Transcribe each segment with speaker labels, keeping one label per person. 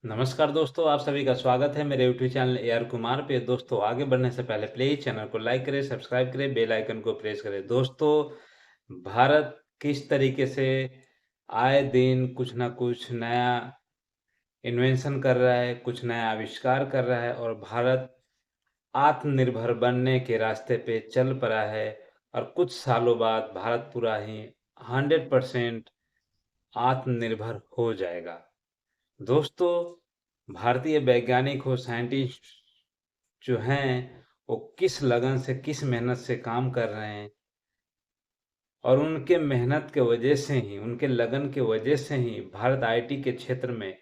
Speaker 1: नमस्कार दोस्तों, आप सभी का स्वागत है मेरे YouTube channel A R Kumar पे। दोस्तों, आगे बढ़ने से पहले प्लीज चैनल को लाइक करें, सब्सक्राइब करें, बेल आइकन को प्रेस करें। दोस्तों, भारत किस तरीके से आए दिन कुछ ना कुछ नया इन्वेंशन कर रहा है, कुछ नया आविष्कार कर रहा है और भारत आत्मनिर्भर बनने के रास्ते पे चल पड़ा है। और कुछ सालों बाद भारत पूरा ही 100% आत्मनिर्भर हो जाएगा। दोस्तों, भारतीय वैज्ञानिक हो, साइंटिस्ट जो हैं, वो किस लगन से, किस मेहनत से काम कर रहे हैं और उनके मेहनत के वजह से ही, उनके लगन के वजह से ही भारत आईटी के क्षेत्र में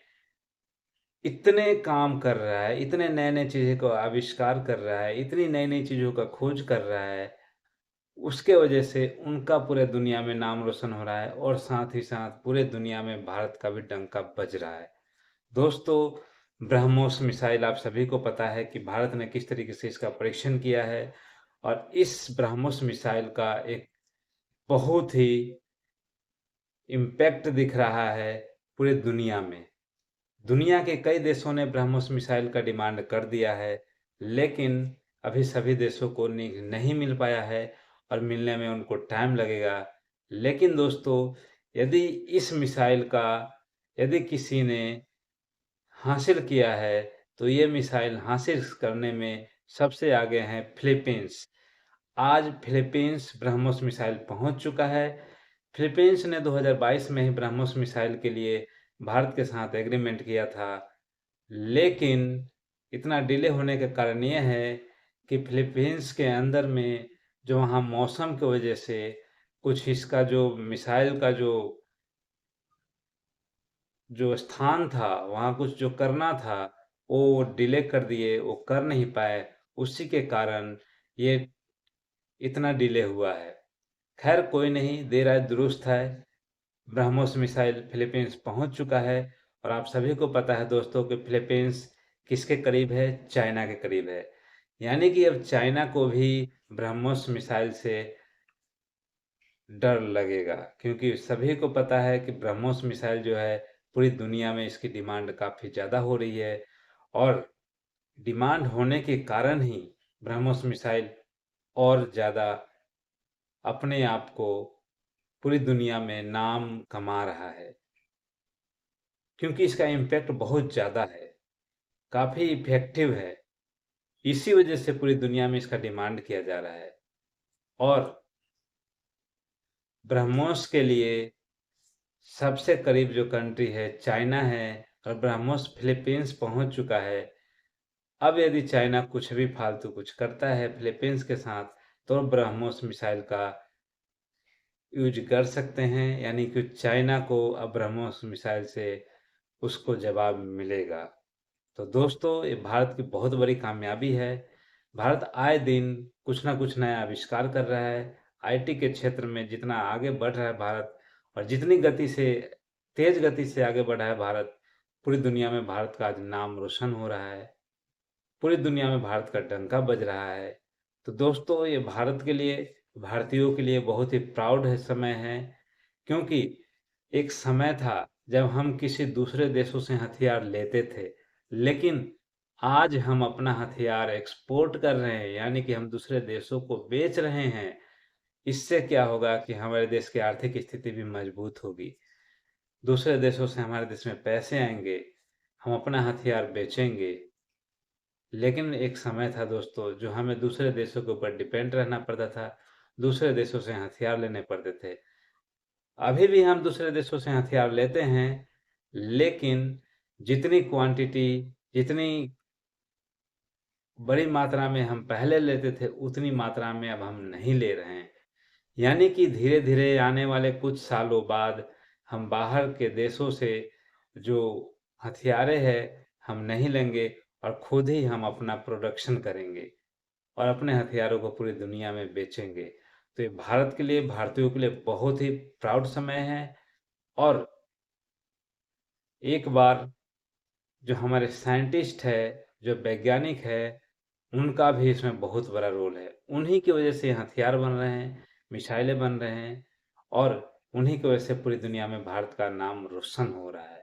Speaker 1: इतने काम कर रहा है, इतने नए-नए चीज़ों को आविष्कार कर रहा है, इतनी नई-नई चीज़ों का खोज कर रहा है। उसके वजह से उनका पूरे दुनिया में नाम रोशन हो रहा है और साथ ही साथ पूरे दुनिया में भारत का भी डंका बज रहा है। दोस्तों, ब्रह्मोस मिसाइल आप सभी को पता है कि भारत ने किस तरीके से इसका परीक्षण किया है और इस ब्रह्मोस मिसाइल का एक बहुत ही इम्पैक्ट दिख रहा है पूरे दुनिया में। दुनिया के कई देशों ने ब्रह्मोस मिसाइल का डिमांड कर दिया है, लेकिन अभी सभी देशों को नहीं मिल पाया है और मिलने में उनको टाइम लगेगा। लेकिन दोस्तों, यदि इस मिसाइल का यदि किसी ने हासिल किया है, तो ये मिसाइल हासिल करने में सबसे आगे हैं फिलीपींस। आज फिलीपींस ब्रह्मोस मिसाइल पहुंच चुका है। फिलीपींस ने 2022 में ही ब्रह्मोस मिसाइल के लिए भारत के साथ एग्रीमेंट किया था, लेकिन इतना डिले होने का कारण ये है कि फिलीपींस के अंदर में जो वहाँ मौसम की वजह से कुछ इसका जो मिसाइल का जो स्थान था, वहाँ कुछ जो करना था, वो डिले कर दिए, वो कर नहीं पाए। उसी के कारण ये इतना डिले हुआ है। खैर कोई नहीं, देर आए दुरुस्त है। ब्रह्मोस मिसाइल फिलीपींस पहुंच चुका है और आप सभी को पता है दोस्तों कि फिलीपींस किसके करीब है? चाइना के करीब है। यानी कि अब चाइना को भी ब्रह्मोस मिसाइल से डर लगेगा, क्योंकि सभी को पता है कि ब्रह्मोस मिसाइल जो है पूरी दुनिया में इसकी डिमांड काफ़ी ज़्यादा हो रही है और डिमांड होने के कारण ही ब्रह्मोस मिसाइल और ज़्यादा अपने आप को पूरी दुनिया में नाम कमा रहा है, क्योंकि इसका इम्पैक्ट बहुत ज़्यादा है, काफ़ी इफ़ेक्टिव है। इसी वजह से पूरी दुनिया में इसका डिमांड किया जा रहा है और ब्रह्मोस के लिए सबसे करीब जो कंट्री है चाइना है और ब्रह्मोस फिलीपींस पहुंच चुका है। अब यदि चाइना कुछ भी फालतू कुछ करता है फिलीपींस के साथ, तो ब्रह्मोस मिसाइल का यूज कर सकते हैं, यानी कि चाइना को अब ब्रह्मोस मिसाइल से उसको जवाब मिलेगा। तो दोस्तों, ये भारत की बहुत बड़ी कामयाबी है। भारत आए दिन कुछ ना कुछ नया आविष्कार कर रहा है। आईटी के क्षेत्र में जितना आगे बढ़ रहा है भारत और जितनी गति से, तेज गति से आगे बढ़ा है भारत, पूरी दुनिया में भारत का आज नाम रोशन हो रहा है। पूरी दुनिया में भारत का डंका बज रहा है। तो दोस्तों, ये भारत के लिए, भारतीयों के लिए बहुत ही प्राउड है समय है, क्योंकि एक समय था जब हम किसी दूसरे देशों से हथियार लेते थे, लेकिन आज हम अपना हथियार एक्सपोर्ट कर रहे हैं, यानी कि हम दूसरे देशों को बेच रहे हैं। इससे क्या होगा कि हमारे देश की आर्थिक स्थिति भी मजबूत होगी। दूसरे देशों से हमारे देश में पैसे आएंगे, हम अपना हथियार बेचेंगे। लेकिन एक समय था दोस्तों, जो हमें दूसरे देशों के ऊपर डिपेंड रहना पड़ता था, दूसरे देशों से हथियार लेने पड़ते थे। अभी भी हम दूसरे देशों से हथियार लेते हैं, लेकिन जितनी क्वांटिटी, जितनी बड़ी मात्रा में हम पहले लेते थे, उतनी मात्रा में अब हम नहीं ले रहे हैं। यानी कि धीरे-धीरे आने वाले कुछ सालों बाद हम बाहर के देशों से जो हथियारें हैं, हम नहीं लेंगे और खुद ही हम अपना प्रोडक्शन करेंगे और अपने हथियारों को पूरी दुनिया में बेचेंगे। तो ये भारत के लिए, भारतीयों के लिए बहुत ही प्राउड समय है और एक बार जो हमारे साइंटिस्ट है, जो वैज्ञानिक है, उनका भी इसमें बहुत बड़ा रोल है। उन्हीं की वजह से हथियार बन रहे हैं, मिसाइलें बन रहे हैं और उन्हीं की वजह से पूरी दुनिया में भारत का नाम रोशन हो रहा है।